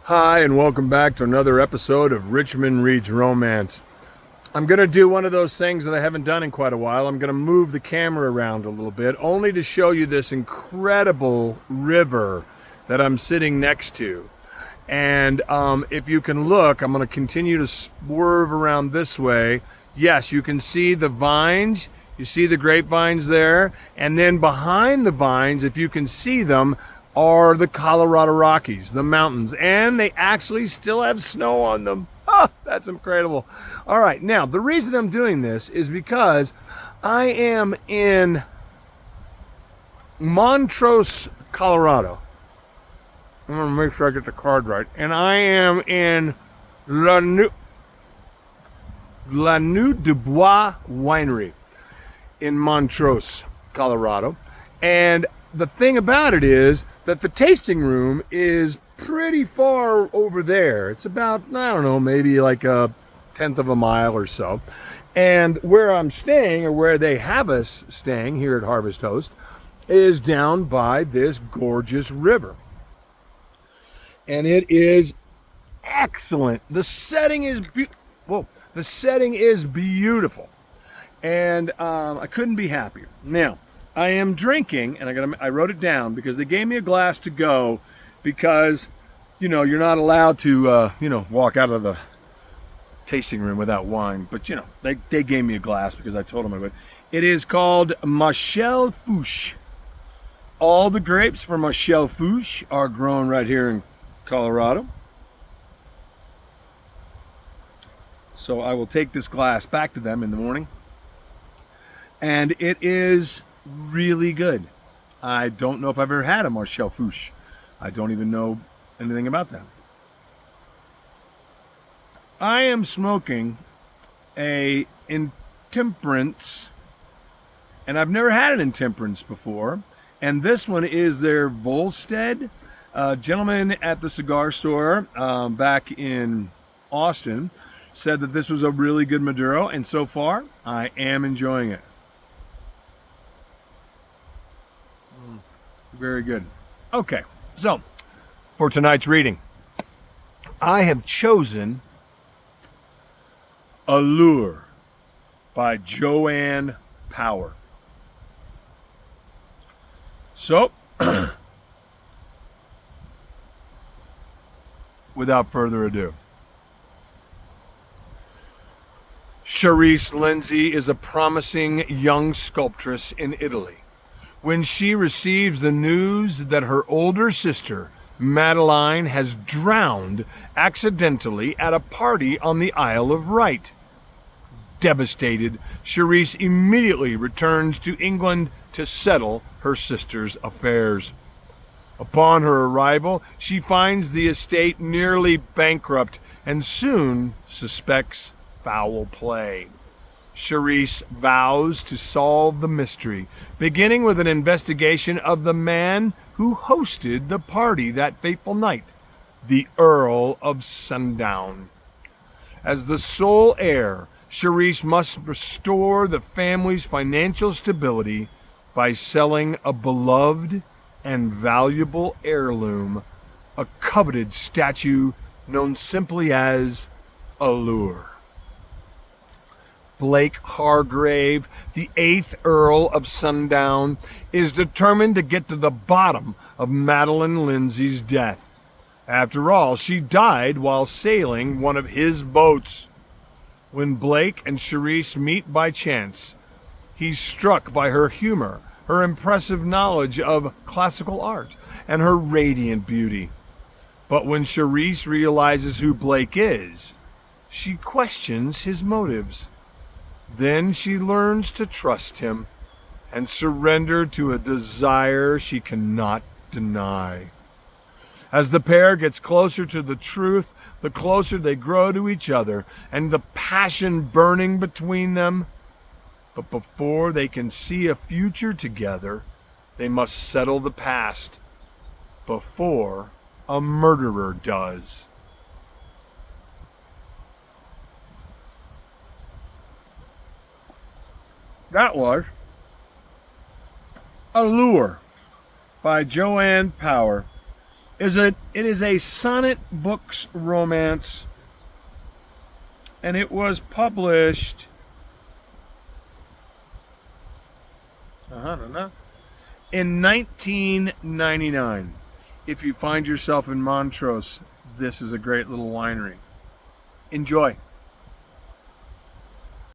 Hi, and welcome back to another episode of Richmond Reads Romance. I'm going to do one of those things that I haven't done in quite a while. I'm going to move the camera around a little bit, only to show you this incredible river that I'm sitting next to. And if you can look, I'm going to continue to swerve around this way. Yes, you can see the vines. You see the grapevines there. And then behind the vines, if you can see them, are the Colorado Rockies, the mountains. And they actually still have snow on them. Oh, that's incredible. All right, now, the reason I'm doing this is because I am in Montrose, Colorado. I'm going to make sure I get the card right. And I am in La Nuit du Bois Winery in Montrose, Colorado. And the thing about it is that the tasting room is pretty far over there. It's about, I don't know, maybe like a tenth of a mile or so. And where I'm staying, or where they have us staying here at Harvest Host, is down by this gorgeous river. And it is excellent. The setting is beautiful. And I couldn't be happier. Now, I am drinking, and I wrote it down because they gave me a glass to go because, you're not allowed to, walk out of the tasting room without wine. But, they gave me a glass because I told them I would. It is called Michel Fouche. All the grapes for Michel Fouche are grown right here in Colorado. So I will take this glass back to them in the morning. And it is really good. I don't know if I've ever had a Michel Fouche. I don't even know anything about that. I am smoking a Intemperance, and I've never had an Intemperance before. And this one is their Volstead. A gentleman at the cigar store back in Austin said that this was a really good Maduro, and so far, I am enjoying it. Very good. Okay, so for tonight's reading, I have chosen Allure by Joanne Power. So, without further ado, Charisse Lindsay is a promising young sculptress in Italy when she receives the news that her older sister, Madeline, has drowned accidentally at a party on the Isle of Wight. Devastated, Charisse immediately returns to England to settle her sister's affairs. Upon her arrival, she finds the estate nearly bankrupt and soon suspects foul play. Charisse vows to solve the mystery, beginning with an investigation of the man who hosted the party that fateful night, the Earl of Sundown. As the sole heir, Charisse must restore the family's financial stability by selling a beloved and valuable heirloom, a coveted statue known simply as Allure. Blake Hargrave, the 8th Earl of Sundown, is determined to get to the bottom of Madeline Lindsay's death. After all, she died while sailing one of his boats. When Blake and Charisse meet by chance, he's struck by her humor, her impressive knowledge of classical art, and her radiant beauty. But when Charisse realizes who Blake is, she questions his motives. Then she learns to trust him and surrender to a desire she cannot deny. As the pair gets closer to the truth, the closer they grow to each other and the passion burning between them. But before they can see a future together, they must settle the past before a murderer does. That was Allure by Joanne Power. It is a Sonnet Books romance, and it was published in 1999. If you find yourself in Montrose, this is a great little winery. Enjoy.